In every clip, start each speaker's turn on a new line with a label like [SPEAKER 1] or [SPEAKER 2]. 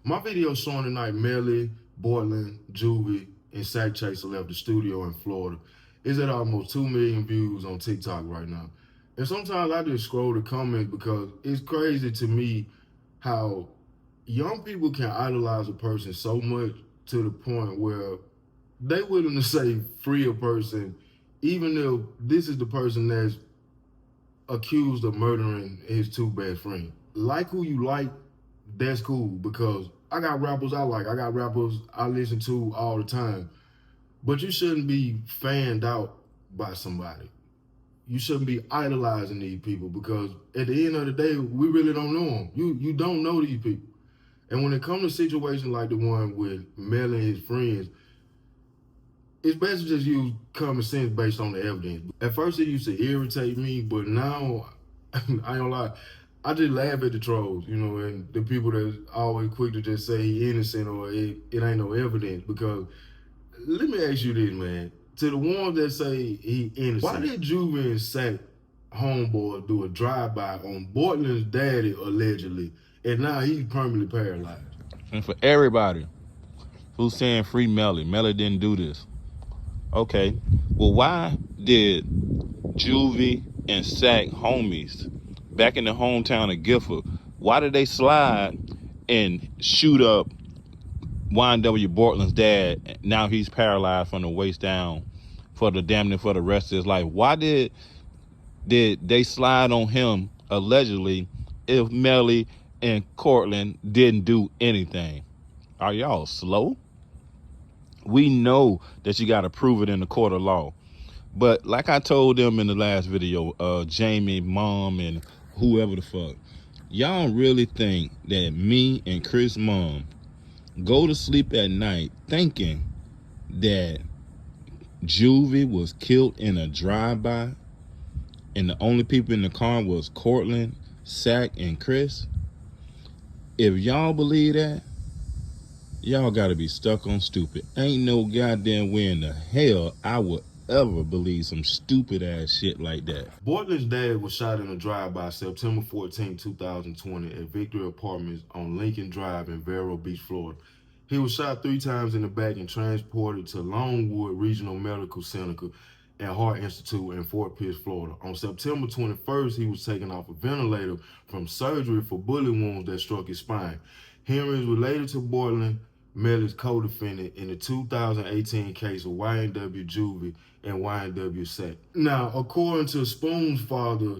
[SPEAKER 1] My video showing tonight Melly, Portland, Juvy, and Sack Chaser left the studio in Florida is at almost 2 million views on TikTok right now. And sometimes I just scroll the comments because it's crazy to me how young people can idolize a person so much to the point where they willing to say free a person even if this is the person that's accused of murdering his two best friends. Like who you like, that's cool, because I got rappers I like. I got rappers I listen to all the time. But you shouldn't be fanned out by somebody. You shouldn't be idolizing these people, because at the end of the day, we really don't know them. You don't know these people. And when it comes to situations like the one with Melly and his friends, it's best to just use common sense based on the evidence. At first it used to irritate me, but now, I ain't gonna lie, I just laugh at the trolls, and the people that's always quick to just say he innocent or it ain't no evidence. Because let me ask you this, man. To the ones that say he innocent, why did Juvy and Sack homeboy do a drive-by on Portland's daddy allegedly, and now he's permanently paralyzed?
[SPEAKER 2] And for everybody who's saying free Melly didn't do this. Okay, well, why did Juvy and Sack homies back in the hometown of Gifford, why did they slide and shoot up YNW Portland's dad? Now he's paralyzed from the waist down for the damn near for the rest of his life. Why did they slide on him allegedly if Melly and Cortland didn't do anything? Are y'all slow? We know that you got to prove it in the court of law. But like I told them in the last video, Jamie, Mom, and whoever the fuck, y'all really think that me and Chris' mom go to sleep at night thinking that Juvy was killed in a drive-by and the only people in the car was Cortland, Sack, and Chris? If y'all believe that, y'all gotta be stuck on stupid. Ain't no goddamn way in the hell I would ever believe some stupid ass shit like that.
[SPEAKER 1] Portland's dad was shot in a drive-by September 14, 2020 at Victory Apartments on Lincoln Drive in Vero Beach, Florida. He was shot 3 times in the back and transported to Longwood Regional Medical Center and Heart Institute in Fort Pierce, Florida. On September 21st, he was taken off a ventilator from surgery for bullet wounds that struck his spine. Henry is related to Portland, Melly's co-defendant in the 2018 case of YNW Juvy and YNW Sack. Now, according to Spoon's father,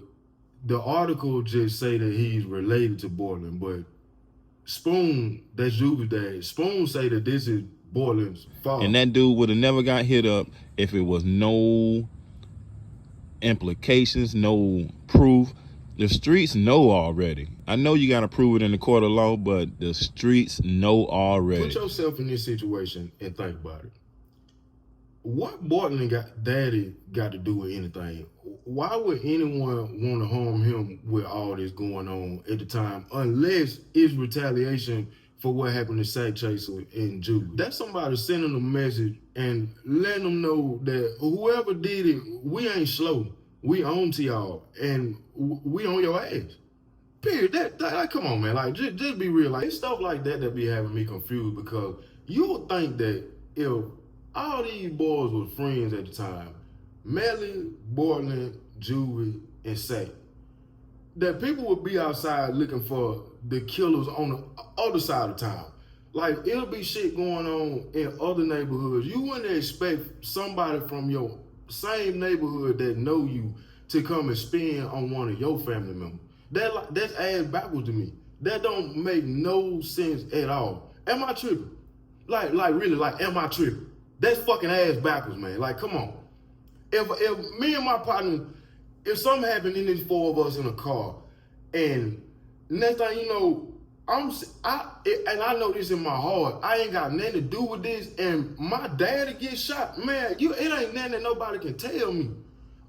[SPEAKER 1] the article just say that he's related to Portland, but Spoon, that's Juvy's dad, Spoon say that this is Portland's father.
[SPEAKER 2] And that dude would have never got hit up if it was no implications, no proof. The streets know already. I know you got to prove it in the court of law, but the streets know already.
[SPEAKER 1] Put yourself in this situation and think about it. What Portland daddy got to do with anything? Why would anyone want to harm him with all this going on at the time, unless it's retaliation for what happened to Sack Chaser and Juvy? That's somebody sending a message and letting them know that whoever did it, we ain't slow. We on to y'all, and we on your ass. Period. That come on, man. Like, just be real. Like, it's stuff like that be having me confused, because you would think that if all these boys were friends at the time, Melly, Portland, Juvy, and Sack, that people would be outside looking for the killers on the other side of town. Like, it'll be shit going on in other neighborhoods. You wouldn't expect somebody from your same neighborhood that know you to come and spin on one of your family members. That's ass backwards to me. That don't make no sense at all. Am I tripping? Like really, like, am I tripping? That's fucking ass backwards, man. Like, come on. If me and my partner, if something happened in these 4 of us in a car, and next thing you know, I know this in my heart, I ain't got nothing to do with this, and my daddy gets shot, man, it ain't nothing that nobody can tell me.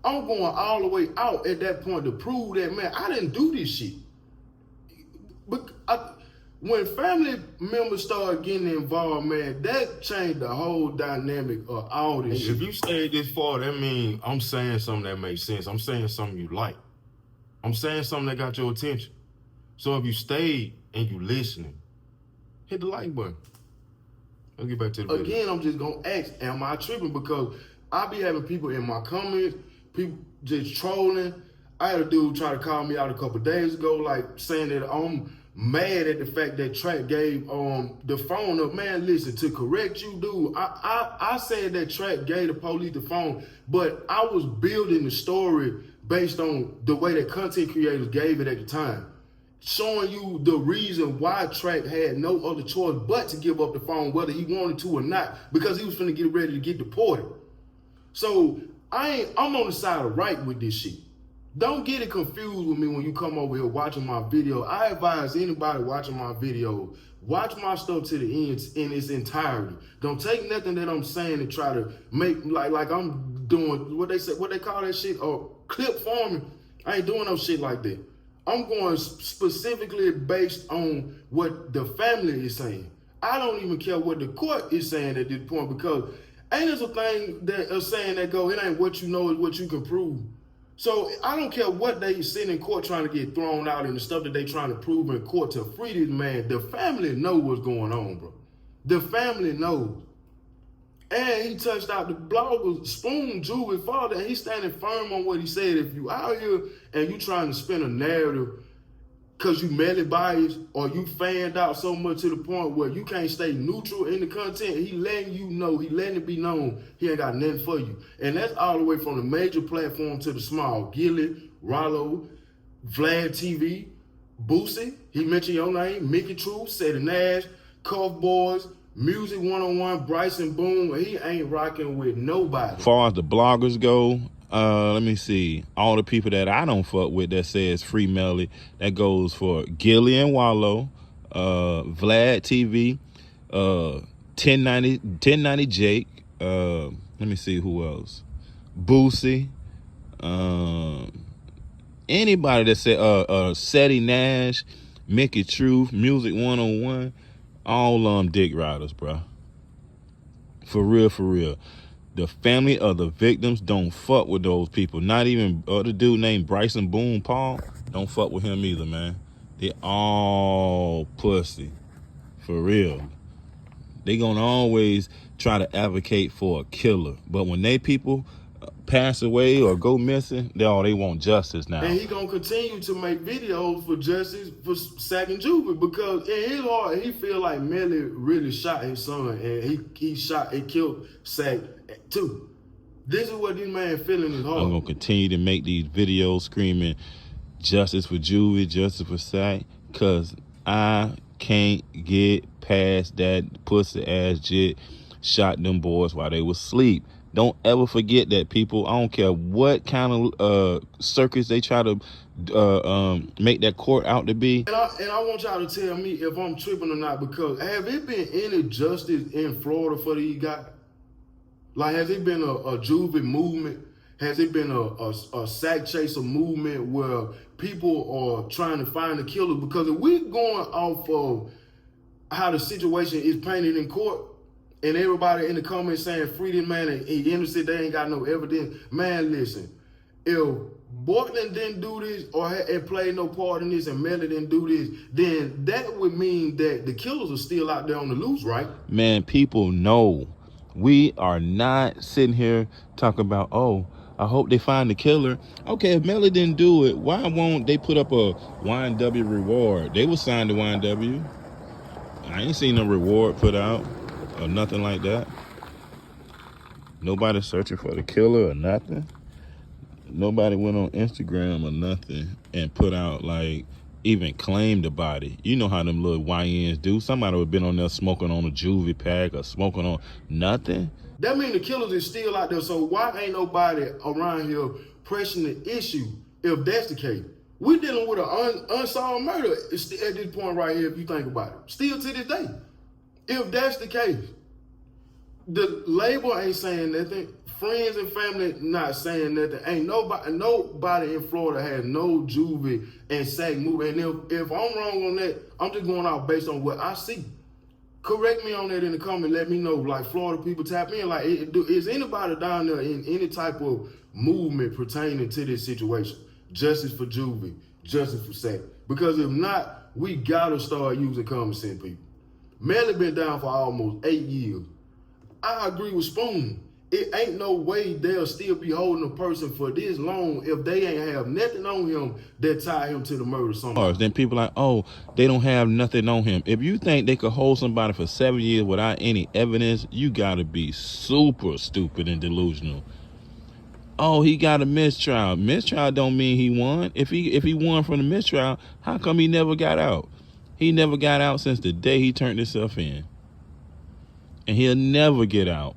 [SPEAKER 1] I'm going all the way out at that point to prove that, man, I didn't do this shit. But when family members start getting involved, man, that changed the whole dynamic of all this shit. If you stayed this far, that means I'm saying something that makes sense. I'm saying something you like. I'm saying something that got your attention. So if you stayed and you listening, hit the like button. I'll get back to the video. Again, I'm just gonna ask, am I tripping? Because I be having people in my comments, people just trolling. I had a dude try to call me out a couple days ago, like saying that I'm mad at the fact that Track gave the phone up. Man, listen, to correct you, dude, I said that Track gave the police the phone, but I was building the story based on the way that content creators gave it at the time, showing you the reason why Track had no other choice but to give up the phone, whether he wanted to or not, because he was finna get ready to get deported. So I'm on the side of right with this shit. Don't get it confused with me when you come over here watching my video. I advise anybody watching my video, watch my stuff to the end in its entirety. Don't take nothing that I'm saying and try to make like I'm doing what they call that shit, or clip farming. I ain't doing no shit like that. I'm going specifically based on what the family is saying. I don't even care what the court is saying at this point, because ain't there's a thing that a saying that go, it ain't what you know, is what you can prove. So I don't care what they sit in court trying to get thrown out and the stuff that they trying to prove in court to free this man. The family know what's going on, bro. The family knows. And he touched out the blogger, Spoon, Juvy father, and he's standing firm on what he said. If you out here and you trying to spin a narrative because you Melly biased, or you fanned out so much to the point where you can't stay neutral in the content, he letting you know, he letting it be known he ain't got nothing for you. And that's all the way from the major platform to the small. Gilly, Rollo, Vlad TV, Boosie, he mentioned your name, Mickey Truth, Seti Nash, Cuff Boys, Music 101, Bryson Boone. He ain't rocking with nobody.
[SPEAKER 2] As far as the bloggers go, let me see. All the people that I don't fuck with that says free Melly, that goes for Gilly and Wallow, Vlad TV, 1090 Jake, let me see who else. Boosie, anybody that said Seti Nash, Mickey Truth, Music 101, all dick riders, bro. For real, for real. The family of the victims don't fuck with those people. Not even the dude named Bryson Boone Paul. Don't fuck with him either, man. They all pussy. For real. They gonna always try to advocate for a killer. But when they people pass away or go missing, they want justice now.
[SPEAKER 1] And he gonna continue to make videos for justice for Sack and Juvy, because in his heart he feel like Melly really shot his son, and he shot and killed Sack too. This is what this man feel in his heart.
[SPEAKER 2] I'm gonna continue to make these videos screaming justice for Juvy, justice for Sack, cause I can't get past that pussy ass jit shot them boys while they was asleep. Don't ever forget that, people. I don't care what kind of circus they try to make that court out to be.
[SPEAKER 1] And I want y'all to tell me if I'm tripping or not, because have it been any justice in Florida for these guys? Like, has it been a Juvy movement? Has it been a sack chaser movement where people are trying to find the killer? Because if we're going off of how the situation is painted in court, and everybody in the comments saying free this man and he innocent, they ain't got no evidence. Man, listen, if Portland didn't do this or had played no part in this and Melly didn't do this, then that would mean that the killers are still out there on the loose, right?
[SPEAKER 2] Man, people know. We are not sitting here talking about, oh, I hope they find the killer. Okay, if Melly didn't do it, why won't they put up a YNW reward? They was signed to YNW. I ain't seen no reward put out or nothing like that. Nobody searching for the killer or nothing. Nobody went on Instagram or nothing and put out, like, even claimed the body. You know how them little YNs do. Somebody would have been on there smoking on a Juvy pack or smoking on nothing.
[SPEAKER 1] That means the killers is still out there. So why ain't nobody around here pressing the issue if that's the case? We're dealing with an unsolved murder at this point right here, if you think about it. Still to this day. If that's the case, the label ain't saying nothing. Friends and family not saying nothing. Ain't nobody in Florida has no Juvy and Sack movie. And if I'm wrong on that, I'm just going out based on what I see. Correct me on that in the comment. Let me know. Like, Florida people, tap in. Like, is anybody down there in any type of movement pertaining to this situation? Justice for Juvy, justice for Sack. Because if not, we gotta start using common sense, people. Melly been down for almost 8 years. I agree with Spoon. It ain't no way they'll still be holding a person for this long if they ain't have nothing on him that tie him to the murder somehow.
[SPEAKER 2] Then people like, oh, they don't have nothing on him. If you think they could hold somebody for 7 years without any evidence, you gotta be super stupid and delusional. Oh, he got a mistrial. Mistrial don't mean he won. If he won from the mistrial, how come he never got out? He never got out since the day he turned himself in. And he'll never get out.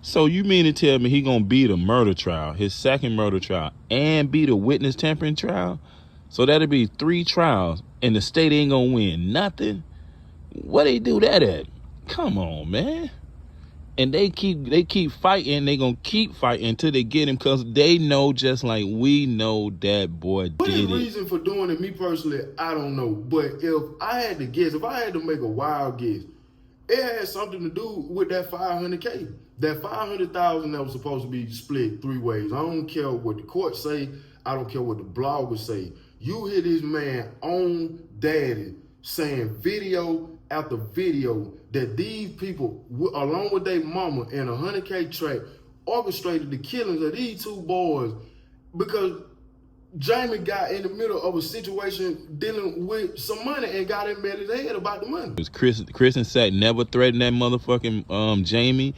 [SPEAKER 2] So you mean to tell me he gonna beat a murder trial, his second murder trial, and beat a witness tampering trial? So that'll be 3 trials, and the state ain't gonna win nothing? What they do that at? Come on, man. And they keep fighting. They gonna keep fighting until they get him, because they know, just like we know, that boy
[SPEAKER 1] What
[SPEAKER 2] did
[SPEAKER 1] is
[SPEAKER 2] it.
[SPEAKER 1] the reason for doing it? Me personally, I don't know. But if I had to guess, if I had to make a wild guess, it had something to do with that $500K. That $500,000 that was supposed to be split 3 ways. I don't care what the court say. I don't care what the bloggers say. You hear this man on daddy saying video after video that these people, along with their mama and a $100K track, orchestrated the killings of these 2 boys because Jamie got in the middle of a situation dealing with some money and got in Melly's head about the money.
[SPEAKER 2] Chris and Sack never threatened that motherfucking Jamie,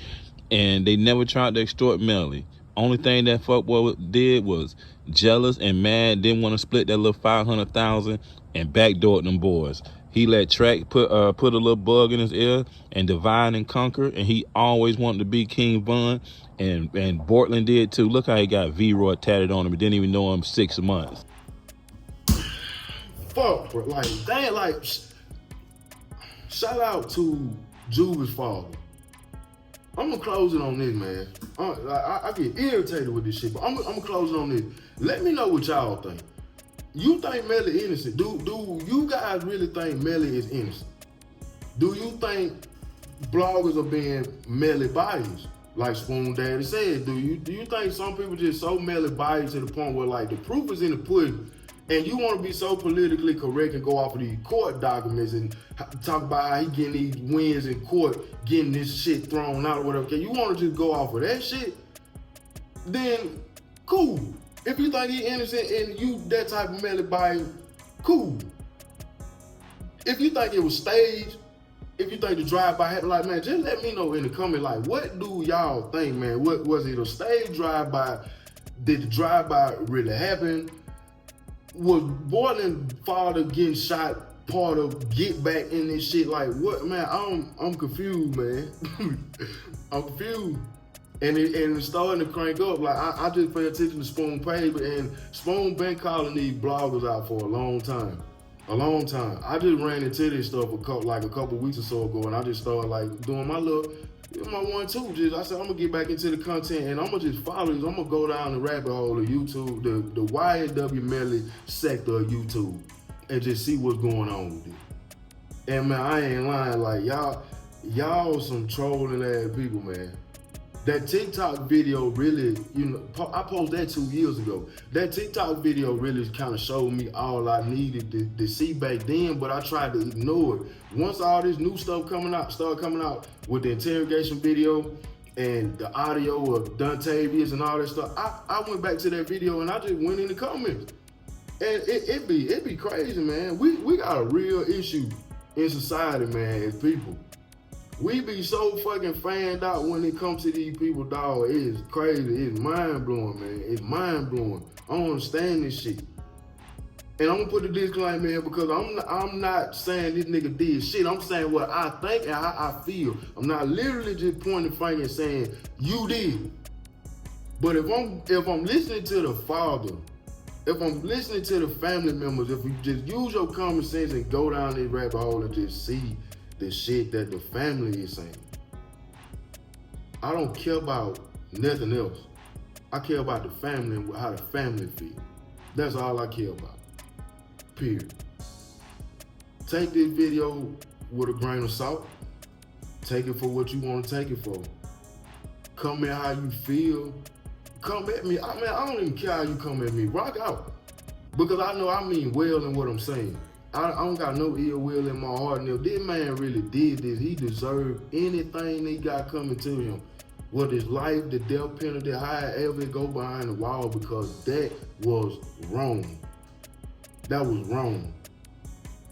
[SPEAKER 2] and they never tried to extort Melly. Only thing that fuckboy did was jealous and mad, didn't want to split that little $500,000 and backdoored them boys. He let Track put a little bug in his ear and divide and conquer, and he always wanted to be King Von, and Bortland did too. Look how he got V-Roy tatted on him and didn't even know him 6 months.
[SPEAKER 1] Fuck, bro. Like, dang, like, shout out to Juvy's father. I'm gonna close it on this, man. I get irritated with this shit, but I'm gonna close it on this. Let me know what y'all think. You think Melly innocent? Do you guys really think Melly is innocent? Do you think bloggers are being Melly biased? Like Spoon Daddy said, do you think some people just so Melly biased to the point where like the proof is in the pudding, and you want to be so politically correct and go off of these court documents and talk about how he getting these wins in court, getting this shit thrown out or whatever? Okay, you want to just go off of that shit? Then cool. If you think he's innocent and you that type of Melly bias, cool. If you think it was staged, if you think the drive-by happened, like, man, just let me know in the comment, like, what do y'all think, man? What was it, a staged drive-by? Did the drive-by really happen? Was Bortland's father getting shot part of get back in this shit? Like, what, man? I'm confused, man. I'm confused. And it's starting to crank up. Like, I just pay attention to Spoon page, and Spoon been calling these bloggers out for a long time. A long time. I just ran into this stuff a couple weeks or so ago, and I just started like doing my 1-2. Just I said I'm gonna get back into the content, and I'm gonna just follow this. I'm gonna go down the rabbit hole of YouTube, the YNW Melly sector of YouTube, and just see what's going on with it. And man, I ain't lying. Like y'all some trolling ass people, man. That TikTok video really, I posted that 2 years ago. That TikTok video really kind of showed me all I needed to see back then, but I tried to ignore it. Once all this new stuff started coming out with the interrogation video and the audio of Dontavius and all that stuff, I went back to that video and I just went in the comments. And it be crazy, man. We got a real issue in society, man, as people. We be so fucking fanned out when it comes to these people, dog. It's crazy. It's mind-blowing, man. It's mind-blowing. I don't understand this shit. And I'm gonna put a disclaimer in because I'm not saying this nigga did shit. I'm saying what I think and how I feel. I'm not literally just pointing the finger and saying, you did. But if I'm listening to the father, if I'm listening to the family members, if you just use your common sense and go down this rabbit hole and just see the shit that the family is saying, I don't care about nothing else. I care about the family and how the family feel. That's all I care about. Period. Take this video with a grain of salt. Take it for what you want to take it for. Comment how you feel. Come at me. I don't even care how you come at me. Rock out. Because I know I mean well in what I'm saying. I don't got no ill will in my heart. And if this man really did this, he deserved anything he got coming to him. Whether it's life, the death penalty, however it go behind the wall, because that was wrong. That was wrong.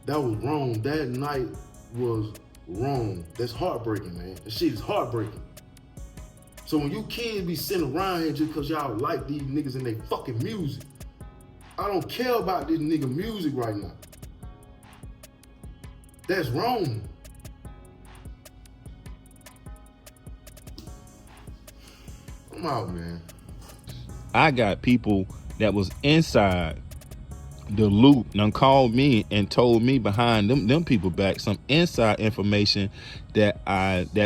[SPEAKER 1] That was wrong. That night was wrong. That's heartbreaking, man. That shit is heartbreaking. So when you kids be sitting around here just because y'all like these niggas and they fucking music, I don't care about this nigga music right now. That's wrong. I'm out, man.
[SPEAKER 2] I got people that was inside the loop done called me and told me behind them people back some inside information that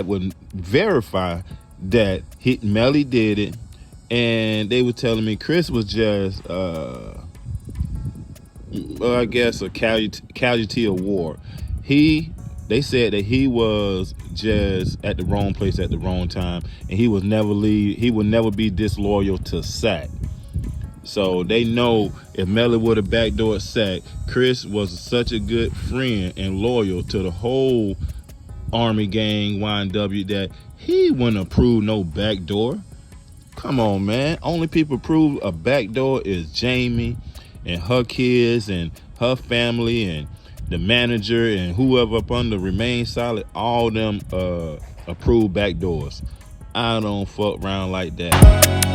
[SPEAKER 2] would verify that Melly did it, and they were telling me Chris was just I guess a casualty of war. They said that he was just at the wrong place at the wrong time, and he would never be disloyal to Sack. So they know if Melly would have backdoored Sack, Chris was such a good friend and loyal to the whole Army gang YNW that he wouldn't approve no backdoor. Come on, man. Only people approve a backdoor is Jamie and her kids and her family and the manager and whoever up under Remain Solid. All them approve backdoors. I don't fuck around like that.